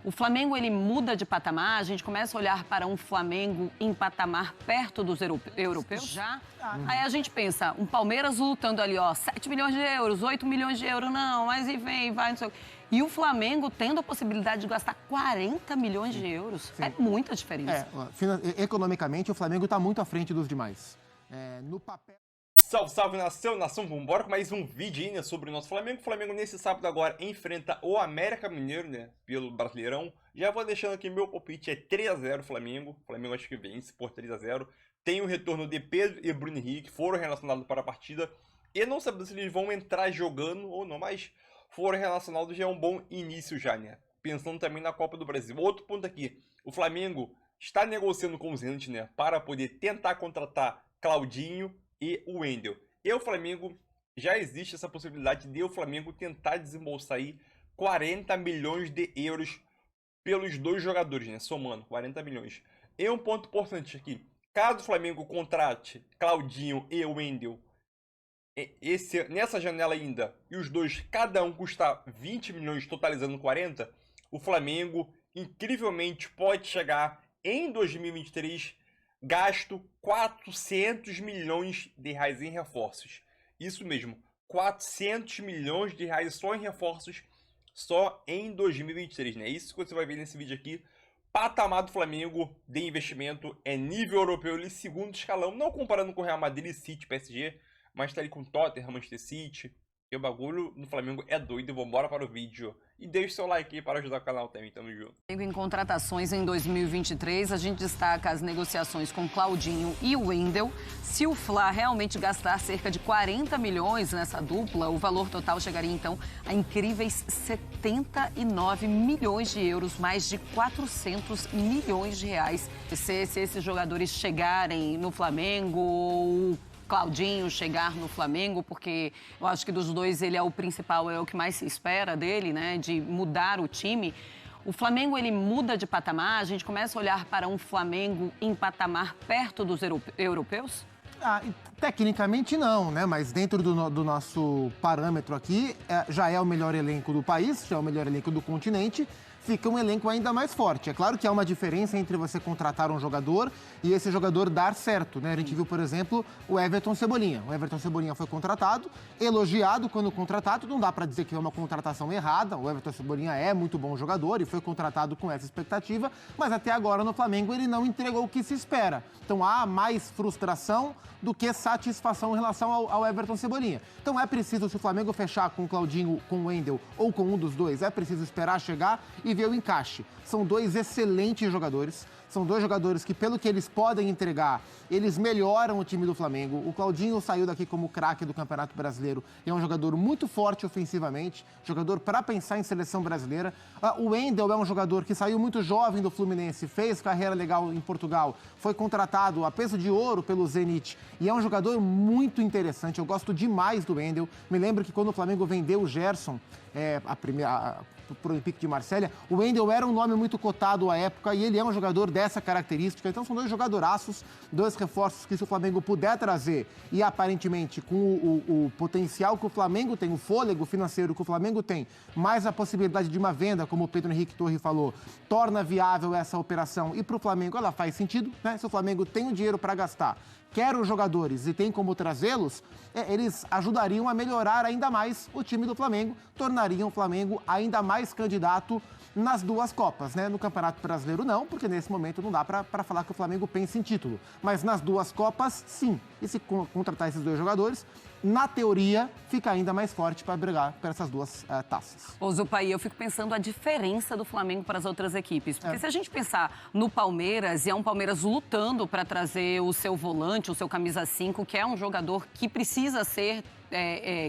o Flamengo ele muda de patamar, a gente começa a olhar para um Flamengo em patamar perto dos europeus já. Aí a gente pensa, um Palmeiras lutando ali, 7 milhões de euros, 8 milhões de euros, não, mas e vem, vai, não sei o quê. E o Flamengo tendo a possibilidade de gastar 40 milhões de euros. Sim. É muita diferença. Economicamente, o Flamengo está muito à frente dos demais. No papel... Salve, salve, nação, vambora com mais um vídeo aí, né, sobre o nosso Flamengo. O Flamengo nesse sábado agora enfrenta o América Mineiro, né, pelo Brasileirão. Já vou deixando aqui, meu palpite é 3-0 Flamengo. O Flamengo acho que vence por 3-0. Tem o retorno de Pedro e Bruno Henrique, foram relacionados para a partida. E não sabemos se eles vão entrar jogando ou não, mas foram relacionados, já é um bom início já, né. Pensando também na Copa do Brasil. Outro ponto aqui, o Flamengo está negociando com o Zenit, né, para poder tentar contratar Claudinho e o Wendel. E o Flamengo, já existe essa possibilidade de o Flamengo tentar desembolsar aí 40 milhões de euros pelos dois jogadores, né? Somando 40 milhões. E um ponto importante aqui, caso o Flamengo contrate Claudinho e o Wendel nessa janela ainda, e os dois, cada um custar 20 milhões, totalizando 40, o Flamengo, incrivelmente, pode chegar em 2023 gasto 400 milhões de reais em reforços. Isso mesmo, 400 milhões de reais só em reforços, só em 2023, né? Isso que você vai ver nesse vídeo aqui. Patamar do Flamengo de investimento é nível europeu e segundo escalão, não comparando com Real Madrid, City, PSG, mas tá ali com Tottenham, Manchester City. E o bagulho no Flamengo é doido. Vambora para o vídeo. E deixe seu like aí para ajudar o canal também. Tamo junto. Em contratações em 2023, a gente destaca as negociações com Claudinho e Wendel. Se o Fla realmente gastar cerca de 40 milhões nessa dupla, o valor total chegaria então a incríveis 79 milhões de euros, mais de 400 milhões de reais. Se esses jogadores chegarem no Flamengo, ou Claudinho chegar no Flamengo, porque eu acho que dos dois ele é o principal, é o que mais se espera dele, né, de mudar o time. O Flamengo ele muda de patamar, a gente começa a olhar para um Flamengo em patamar perto dos europeus? Tecnicamente não, né? Mas dentro do nosso parâmetro aqui, já é o melhor elenco do país, já é o melhor elenco do continente, fica um elenco ainda mais forte. É claro que há uma diferença entre você contratar um jogador e esse jogador dar certo, né? A gente viu, por exemplo, o Everton Cebolinha. O Everton Cebolinha foi contratado, elogiado quando contratado, não dá para dizer que é uma contratação errada. O Everton Cebolinha é muito bom jogador e foi contratado com essa expectativa, mas até agora no Flamengo ele não entregou o que se espera. Então há mais frustração do que satisfação em relação ao Everton Cebolinha. Então é preciso, se o Flamengo fechar com o Claudinho, com o Wendel ou com um dos dois, é preciso esperar chegar e ver o encaixe. São dois excelentes jogadores, são dois jogadores que, pelo que eles podem entregar, eles melhoram o time do Flamengo. O Claudinho saiu daqui como craque do Campeonato Brasileiro e é um jogador muito forte ofensivamente, jogador para pensar em seleção brasileira. O Wendel é um jogador que saiu muito jovem do Fluminense, fez carreira legal em Portugal, foi contratado a peso de ouro pelo Zenit e é um jogador muito interessante. Eu gosto demais do Wendel. Me lembro que quando o Flamengo vendeu o Gerson, para o Olympique de Marselha, o Wendel era um nome muito cotado à época e ele é um jogador dessa característica. Então são dois jogadoraços, dois reforços que se o Flamengo puder trazer e aparentemente com o potencial que o Flamengo tem, o fôlego financeiro que o Flamengo tem, mais a possibilidade de uma venda, como o Pedro Henrique Torre falou, torna viável essa operação e para o Flamengo ela faz sentido, né? Se o Flamengo tem o dinheiro para gastar, quer os jogadores e tem como trazê-los, eles ajudariam a melhorar ainda mais o time do Flamengo, tornariam o Flamengo ainda mais candidato nas duas Copas, né? No Campeonato Brasileiro não, porque nesse momento não dá para falar que o Flamengo pensa em título. Mas nas duas Copas, sim. E se contratar esses dois jogadores, na teoria, fica ainda mais forte para brigar por essas duas taças. Ô Zupaí, eu fico pensando a diferença do Flamengo para as outras equipes. Porque se a gente pensar no Palmeiras, e é um Palmeiras lutando para trazer o seu volante, o seu camisa 5, que é um jogador que precisa ser...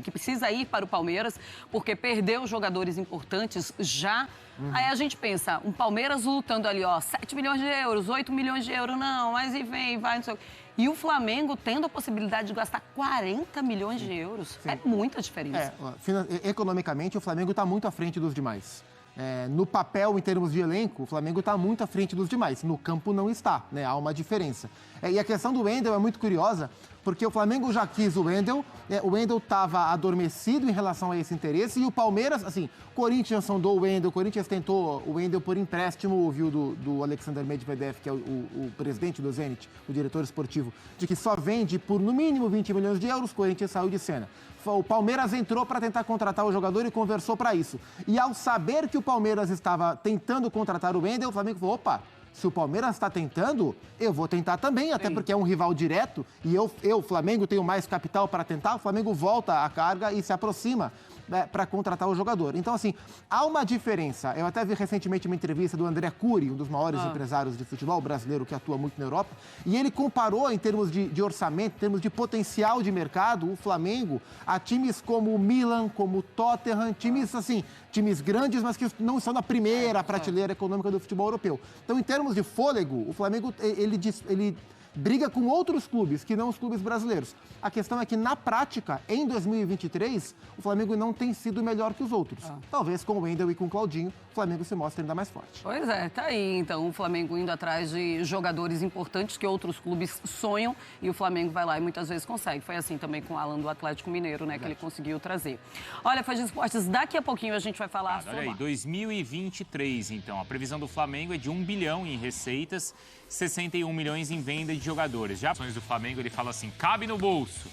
que precisa ir para o Palmeiras, porque perdeu jogadores importantes já. Aí a gente pensa, um Palmeiras lutando ali, 7 milhões de euros, 8 milhões de euros, não, mas e vem, vai, não sei o quê. E o Flamengo tendo a possibilidade de gastar 40 milhões de euros. Sim. É muita diferença. Economicamente, o Flamengo está muito à frente dos demais. No papel, em termos de elenco, o Flamengo está muito à frente dos demais. No campo não está, né? Há uma diferença. E a questão do Wendel é muito curiosa, Porque o Flamengo já quis o Wendel estava adormecido em relação a esse interesse, e o Palmeiras, assim, Corinthians sondou o Wendel, o Corinthians tentou o Wendel por empréstimo, ouviu do Alexander Medvedev, que é o presidente do Zenit, o diretor esportivo, de que só vende por no mínimo 20 milhões de euros, o Corinthians saiu de cena. O Palmeiras entrou para tentar contratar o jogador e conversou para isso. E ao saber que o Palmeiras estava tentando contratar o Wendel, o Flamengo falou, opa, se o Palmeiras está tentando, eu vou tentar também, até porque é um rival direto e eu, Flamengo, tenho mais capital para tentar, o Flamengo volta à carga e se aproxima para contratar o jogador. Então, assim, há uma diferença. Eu até vi recentemente uma entrevista do André Cury, um dos maiores empresários de futebol brasileiro que atua muito na Europa, e ele comparou em termos de orçamento, em termos de potencial de mercado, o Flamengo a times como o Milan, como o Tottenham, times assim, times grandes, mas que não estão na primeira prateleira econômica do futebol europeu. Então, em termos de fôlego, o Flamengo, ele briga com outros clubes, que não os clubes brasileiros. A questão é que, na prática, em 2023, o Flamengo não tem sido melhor que os outros. Talvez com o Wendel e com o Claudinho, o Flamengo se mostre ainda mais forte. Pois é, tá aí, então, o Flamengo indo atrás de jogadores importantes que outros clubes sonham, e o Flamengo vai lá e muitas vezes consegue. Foi assim também com o Alan do Atlético Mineiro, né, que ele conseguiu trazer. Olha, Faz de Esportes, daqui a pouquinho a gente vai falar sobre... Olha aí, 2023, então, a previsão do Flamengo é de 1 bilhão em receitas, 61 milhões em venda de jogadores. Já as ações do Flamengo, ele fala assim, cabe no bolso.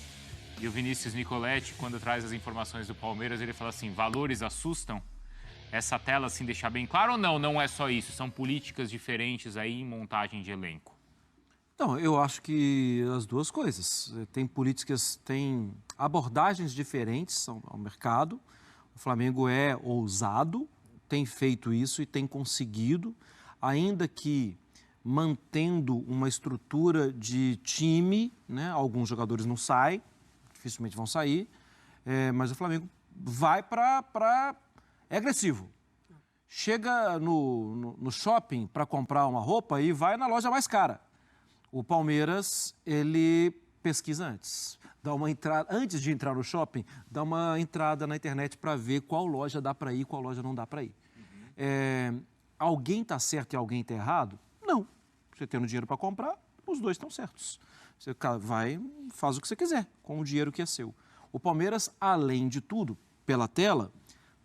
E o Vinícius Nicoletti, quando traz as informações do Palmeiras, ele fala assim, valores assustam? Essa tela, assim, deixar bem claro ou não? Não é só isso, são políticas diferentes aí em montagem de elenco. Não, eu acho que as duas coisas. Tem políticas, tem abordagens diferentes ao mercado. O Flamengo é ousado, tem feito isso e tem conseguido, ainda que mantendo uma estrutura de time, né? Alguns jogadores não saem, dificilmente vão sair, mas o Flamengo vai para... É agressivo. Chega no shopping para comprar uma roupa e vai na loja mais cara. O Palmeiras, ele pesquisa antes. Dá uma entrada, antes de entrar no shopping, dá uma entrada na internet para ver qual loja dá para ir, qual loja não dá para ir. Alguém está certo e alguém está errado? Não. Você tendo dinheiro para comprar, os dois estão certos. Você vai, faz o que você quiser, com o dinheiro que é seu. O Palmeiras, além de tudo, pela tela,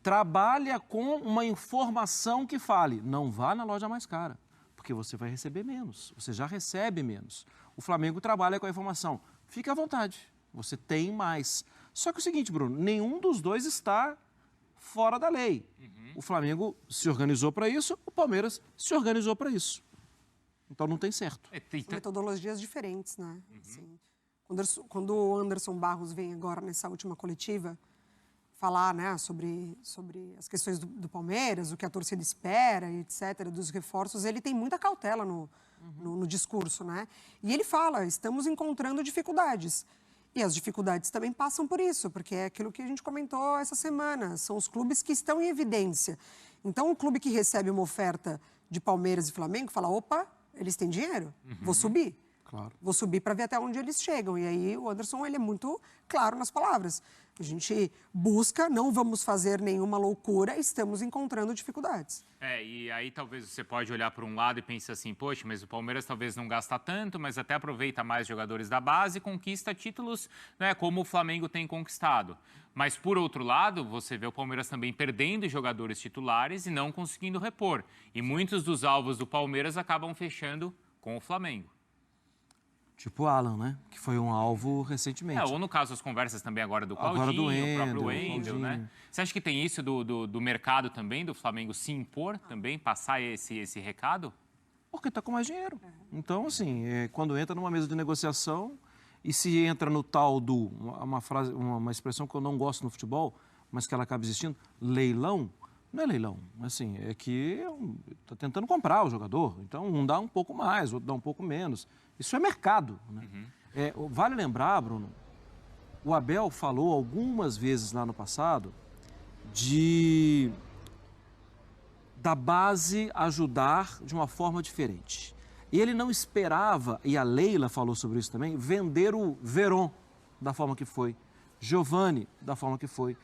trabalha com uma informação que fale, não vá na loja mais cara, porque você vai receber menos, você já recebe menos. O Flamengo trabalha com a informação, fique à vontade, você tem mais. Só que é o seguinte, Bruno, nenhum dos dois está fora da lei. O Flamengo se organizou para isso, o Palmeiras se organizou para isso. Então não tem certo. São metodologias diferentes, né? Assim, quando o Anderson Barros vem agora nessa última coletiva falar, né, sobre as questões do Palmeiras, o que a torcida espera, etc., dos reforços, ele tem muita cautela no discurso, né? E ele fala, estamos encontrando dificuldades. E as dificuldades também passam por isso, porque é aquilo que a gente comentou essa semana, são os clubes que estão em evidência. Então, o clube que recebe uma oferta de Palmeiras e Flamengo fala, opa, eles têm dinheiro, vou subir. Claro. Vou subir para ver até onde eles chegam. E aí o Anderson, ele é muito claro nas palavras. A gente busca, não vamos fazer nenhuma loucura, estamos encontrando dificuldades. E aí talvez você pode olhar por um lado e pensar assim, poxa, mas o Palmeiras talvez não gasta tanto, mas até aproveita mais jogadores da base e conquista títulos, né, como o Flamengo tem conquistado. Mas, por outro lado, você vê o Palmeiras também perdendo jogadores titulares e não conseguindo repor. E muitos dos alvos do Palmeiras acabam fechando com o Flamengo. Tipo o Alan, né? Que foi um alvo recentemente. Ou no caso, as conversas também agora do Claudinho, agora do o próprio Wendel, né? Você acha que tem isso do mercado também, do Flamengo se impor também, passar esse recado? Porque está com mais dinheiro. Então, assim, quando entra numa mesa de negociação e se entra no tal do, uma expressão que eu não gosto no futebol, mas que ela acaba existindo, leilão, não é leilão, assim, é que está tentando comprar o jogador, então um dá um pouco mais, outro dá um pouco menos. Isso é mercado, né? Vale lembrar, Bruno, o Abel falou algumas vezes lá no passado da base ajudar de uma forma diferente. E ele não esperava, e a Leila falou sobre isso também, vender o Veron da forma que foi, Giovani da forma que foi,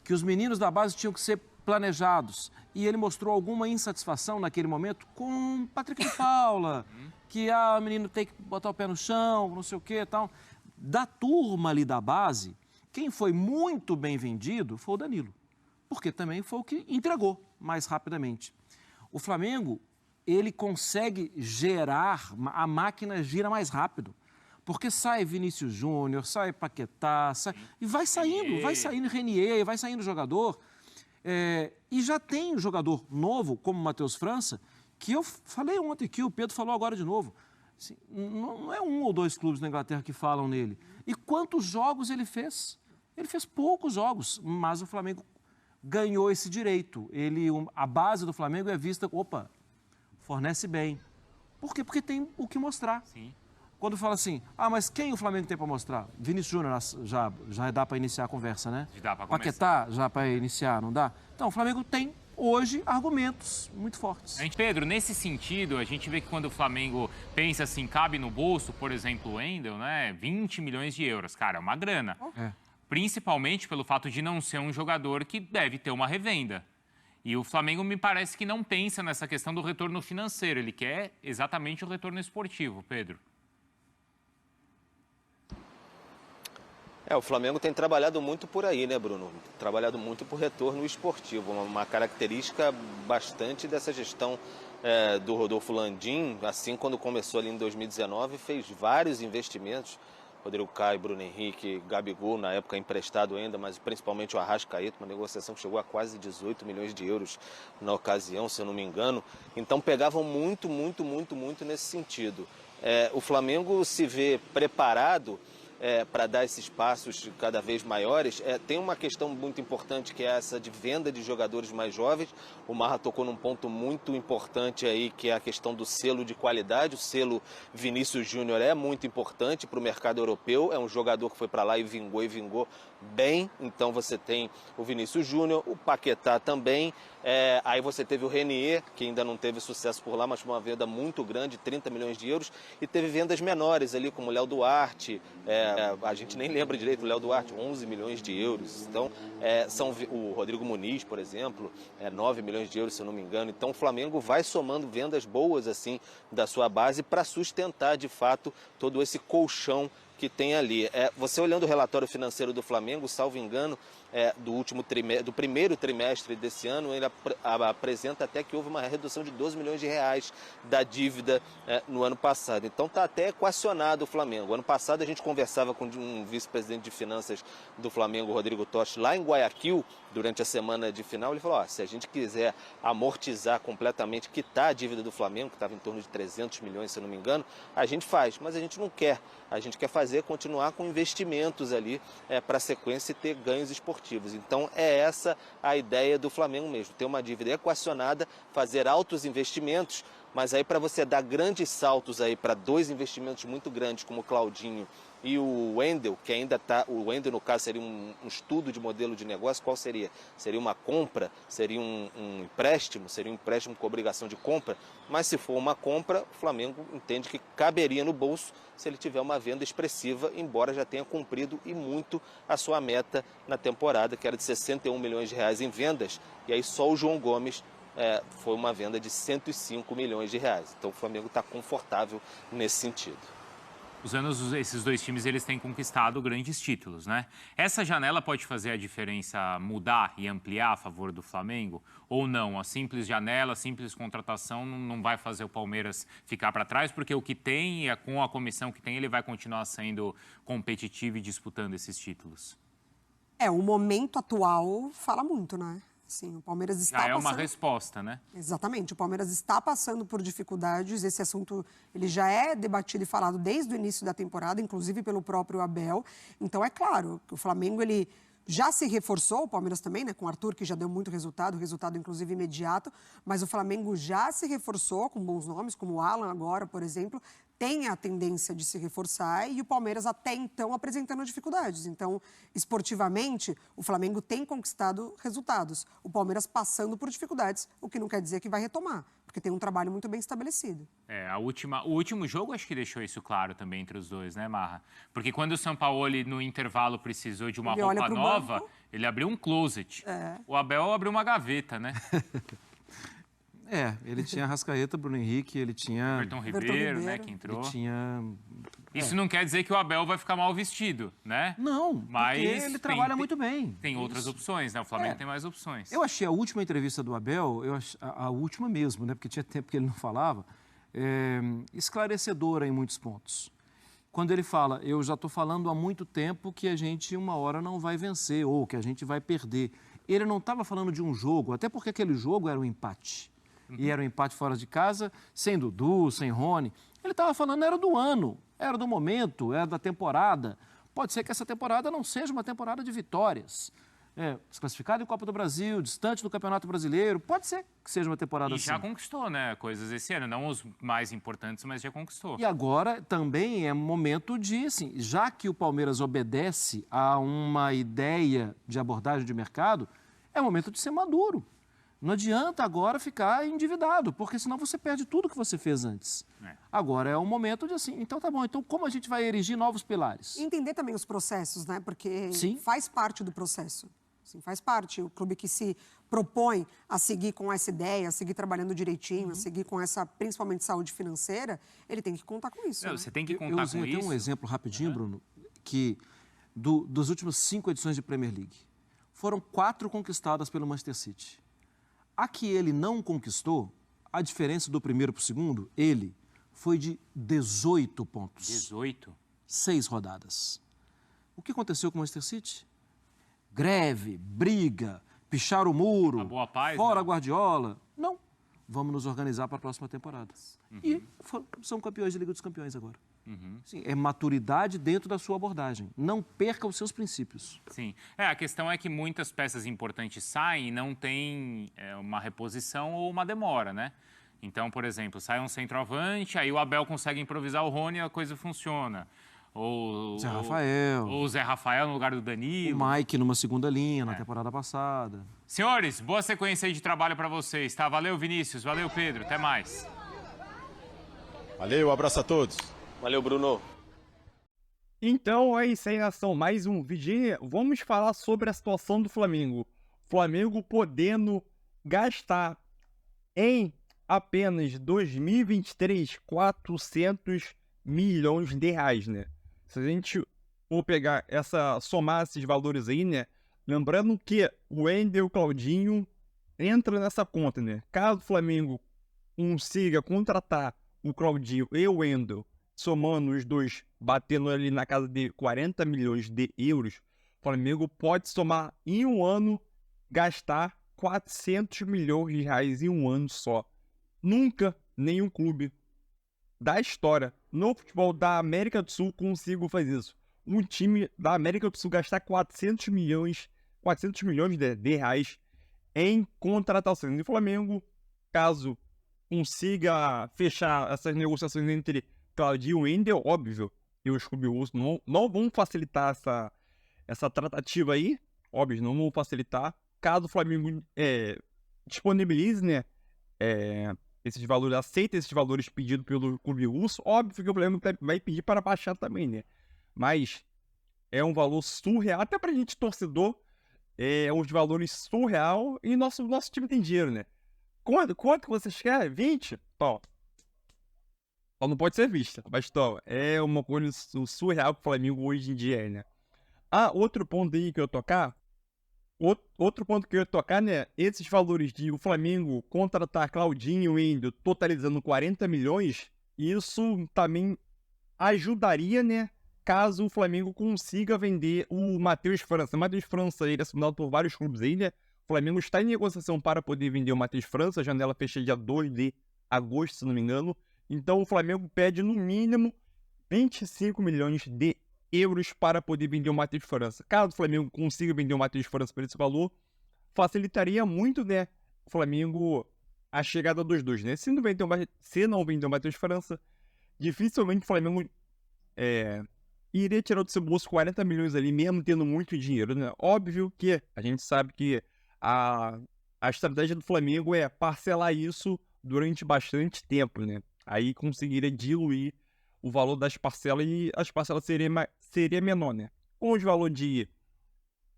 que os meninos da base tinham que ser planejados. E ele mostrou alguma insatisfação naquele momento com Patrick de Paula, que a menina tem que botar o pé no chão, não sei o que e tal. Da turma ali da base, quem foi muito bem vendido foi o Danilo, porque também foi o que entregou mais rapidamente. O Flamengo, ele consegue gerar, a máquina gira mais rápido, porque sai Vinícius Júnior, sai Paquetá, e vai saindo Renier, vai saindo jogador. E já tem jogador novo, como o Matheus França, que eu falei ontem aqui, o Pedro falou agora de novo. Assim, não é 1 ou 2 clubes na Inglaterra que falam nele. E quantos jogos ele fez? Ele fez poucos jogos, mas o Flamengo ganhou esse direito. A base do Flamengo é vista, fornece bem. Por quê? Porque tem o que mostrar. Sim. Quando fala assim, mas quem o Flamengo tem para mostrar? Vinícius Júnior já dá para iniciar a conversa, né? Dá pra começar. Paquetá já para iniciar, não dá? Então, o Flamengo tem hoje argumentos muito fortes. Pedro, nesse sentido, a gente vê que quando o Flamengo pensa assim, cabe no bolso, por exemplo, o Wendel, né? 20 milhões de euros, cara, é uma grana. Principalmente pelo fato de não ser um jogador que deve ter uma revenda. E o Flamengo me parece que não pensa nessa questão do retorno financeiro, ele quer exatamente o retorno esportivo, Pedro. O Flamengo tem trabalhado muito por aí, né, Bruno? Trabalhado muito por retorno esportivo, uma característica bastante dessa gestão do Rodolfo Landim, assim quando começou ali em 2019, fez vários investimentos, Rodrigo Caio, Bruno Henrique, Gabigol, na época emprestado ainda, mas principalmente o Arrascaeta, uma negociação que chegou a quase 18 milhões de euros na ocasião, se eu não me engano. Então pegavam muito nesse sentido. O Flamengo se vê preparado para dar esses passos cada vez maiores. Tem uma questão muito importante que é essa de venda de jogadores mais jovens. O Marra tocou num ponto muito importante aí, que é a questão do selo de qualidade. O selo Vinícius Júnior é muito importante para o mercado europeu. É um jogador que foi para lá e vingou bem. Então você tem o Vinícius Júnior, o Paquetá também. Aí você teve o Renier, que ainda não teve sucesso por lá, mas foi uma venda muito grande, 30 milhões de euros. E teve vendas menores ali, como o Léo Duarte. A gente nem lembra direito, o Léo Duarte, 11 milhões de euros. Então, o Rodrigo Muniz, por exemplo, 9 milhões de euros, se eu não me engano. Então, o Flamengo vai somando vendas boas, assim, da sua base para sustentar, de fato, todo esse colchão que tem ali. Você olhando o relatório financeiro do Flamengo, salvo engano, do primeiro trimestre desse ano, ele apresenta até que houve uma redução de 12 milhões de reais da dívida no ano passado. Então está até equacionado o Flamengo. Ano passado a gente conversava com um vice-presidente de finanças do Flamengo, Rodrigo Totti, lá em Guayaquil, durante a semana de final. Ele falou, se a gente quiser amortizar completamente, quitar a dívida do Flamengo, que estava em torno de 300 milhões, se eu não me engano, a gente faz, mas a gente não quer. A gente quer continuar com investimentos ali para a sequência e ter ganhos esportivos. Então é essa a ideia do Flamengo mesmo, ter uma dívida equacionada, fazer altos investimentos, mas aí para você dar grandes saltos aí para 2 investimentos muito grandes como o Claudinho e o Wendel, que ainda está, o Wendel no caso seria um estudo de modelo de negócio, qual seria? Seria uma compra, seria um empréstimo, seria um empréstimo com obrigação de compra, mas se for uma compra, o Flamengo entende que caberia no bolso se ele tiver uma venda expressiva, embora já tenha cumprido e muito a sua meta na temporada, que era de 61 milhões de reais em vendas, e aí só o João Gomes foi uma venda de 105 milhões de reais. Então o Flamengo está confortável nesse sentido. Esses 2 times, eles têm conquistado grandes títulos, né? Essa janela pode fazer a diferença mudar e ampliar a favor do Flamengo? Ou não? A simples janela, a simples contratação não vai fazer o Palmeiras ficar para trás, porque o que tem, com a comissão que tem, ele vai continuar sendo competitivo e disputando esses títulos. O momento atual fala muito, né? Sim, o Palmeiras está já é uma resposta, né? Exatamente, o Palmeiras está passando por dificuldades, esse assunto ele já é debatido e falado desde o início da temporada, inclusive pelo próprio Abel. Então é claro que o Flamengo ele já se reforçou, o Palmeiras também, né, com o Arthur, que já deu muito resultado inclusive imediato, mas o Flamengo já se reforçou com bons nomes, como o Alan agora, por exemplo, tem a tendência de se reforçar e o Palmeiras até então apresentando dificuldades. Então, esportivamente, o Flamengo tem conquistado resultados. O Palmeiras passando por dificuldades, o que não quer dizer que vai retomar, porque tem um trabalho muito bem estabelecido. O último jogo acho que deixou isso claro também entre os dois, né, Marra? Porque quando o Sampaoli no intervalo precisou de uma roupa nova, ele abriu um closet. O Abel abriu uma gaveta, né? Ele tinha Arrascaeta, Bruno Henrique, ele tinha... Everton Ribeiro, né, que entrou. Ele tinha Isso não quer dizer que o Abel vai ficar mal vestido, né? Não, mas porque ele trabalha muito bem. Tem outras opções, né? O Flamengo tem mais opções. Eu achei a última entrevista do Abel, a última mesmo, né? Porque tinha tempo que ele não falava, esclarecedora em muitos pontos. Quando ele fala, eu já estou falando há muito tempo que a gente uma hora não vai vencer ou que a gente vai perder. Ele não estava falando de um jogo, até porque aquele jogo era um empate. E era um empate fora de casa, sem Dudu, sem Rony. Ele estava falando, era do ano, era do momento, era da temporada. Pode ser que essa temporada não seja uma temporada de vitórias. Desclassificado em Copa do Brasil, distante do Campeonato Brasileiro, pode ser que seja uma temporada assim. E já conquistou, né, coisas esse ano, não os mais importantes, mas já conquistou. E agora também é momento de, assim, já que o Palmeiras obedece a uma ideia de abordagem de mercado, é momento de ser maduro. Não adianta agora ficar endividado, porque senão você perde tudo que você fez antes. Agora é o momento de assim, então tá bom, então como a gente vai erigir novos pilares? E entender também os processos, né? Porque Sim. faz parte do processo. Sim, faz parte. O clube que se propõe a seguir com essa ideia, a seguir trabalhando direitinho, a seguir com essa, principalmente, saúde financeira, ele tem que contar com isso. Não, você tem que Eu contar usei com até isso. um exemplo rapidinho, Bruno, que dos últimos 5 edições de Premier League, foram 4 conquistadas pelo Manchester City. A que ele não conquistou, a diferença do primeiro para o segundo, ele foi de 18 pontos. 18? 6 rodadas. O que aconteceu com o Manchester City? Greve, briga, pichar o muro, A boa paz, fora não? Guardiola. Não. Vamos nos organizar para a próxima temporada. E são campeões de Liga dos Campeões agora. Sim, é maturidade dentro da sua abordagem. Não perca os seus princípios. Sim. A questão é que muitas peças importantes saem e não tem uma reposição ou uma demora, né? Então, por exemplo, sai um centroavante, aí o Abel consegue improvisar o Rony e a coisa funciona. Ou Zé Rafael. Ou o Zé Rafael no lugar do O Danilo. Mike numa segunda linha na temporada passada. Senhores, boa sequência aí de trabalho para vocês, tá? Valeu, Vinícius. Valeu, Pedro. Até mais. Valeu, abraço a todos. Valeu, Bruno. Então é isso aí, nação. Mais um vídeo. Vamos falar sobre a situação do Flamengo. Flamengo podendo gastar em apenas 2023 400 milhões de reais, né? Se a gente for pegar somar esses valores aí, né? Lembrando que o Wendel e o Claudinho entram nessa conta, né? Caso o Flamengo consiga contratar o Claudinho e o Wendel, somando os dois, batendo ali na casa de 40 milhões de euros, o Flamengo pode somar em um ano, gastar 400 milhões de reais em um ano só. Nunca nenhum clube da história no futebol da América do Sul conseguiu fazer isso. Um time da América do Sul gastar 400 milhões de reais em contratações. E o Flamengo, caso consiga fechar essas negociações entre Claudinho e Wendel, óbvio, e os clubes não vão facilitar essa tratativa aí, óbvio, não vão facilitar. Caso o Flamengo disponibilize, né, esses valores, aceita esses valores pedidos pelo clube russo, óbvio que o Flamengo vai pedir para baixar também, né? Mas é um valor surreal, até pra gente torcedor, é uns valores surreal e nosso time tem dinheiro, né? Quanto que vocês querem? 20? Tó. Só não pode ser vista, mas tó, é uma coisa surreal que o Flamengo hoje em dia é, né? Outro ponto aí que eu tocar, né? Esses valores de o Flamengo contratar Claudinho e Wendel totalizando 40 milhões, isso também ajudaria, né? Caso o Flamengo consiga vender o Matheus França. O Matheus França, ele é assinado por vários clubes aí, né? O Flamengo está em negociação para poder vender o Matheus França. A janela fecha dia 2 de agosto, se não me engano. Então o Flamengo pede no mínimo 25 milhões de euros para poder vender o Matheus França. Caso o Flamengo consiga vender o Matheus França por esse valor, facilitaria muito, né, o Flamengo, a chegada dos dois, né? Se não vender o Matheus França, dificilmente o Flamengo iria tirar do seu bolso 40 milhões ali, mesmo tendo muito dinheiro, né? Óbvio que a gente sabe que a estratégia do Flamengo é parcelar isso durante bastante tempo, né? Aí conseguiria diluir o valor das parcelas e as parcelas seria menor, né? Com os valores de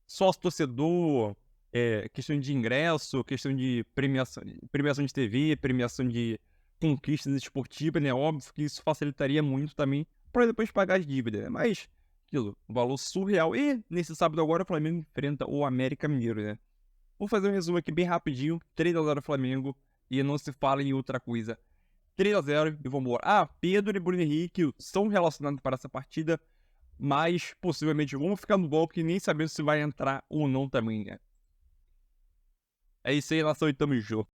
sócio-torcedor, questão de ingresso, questão de premiação de TV, premiação de conquistas esportivas, né? Óbvio que isso facilitaria muito também para depois pagar as dívidas, né? Mas, aquilo, um valor surreal. E nesse sábado agora o Flamengo enfrenta o América Mineiro, né? Vou fazer um resumo aqui bem rapidinho. 3-0 Flamengo e não se fala em outra coisa. 3-0 e vamos embora. Ah, Pedro e Bruno Henrique são relacionados para essa partida, mas possivelmente vão ficar no banco e nem sabemos se vai entrar ou não também, né? É isso aí, nação, e tamo junto.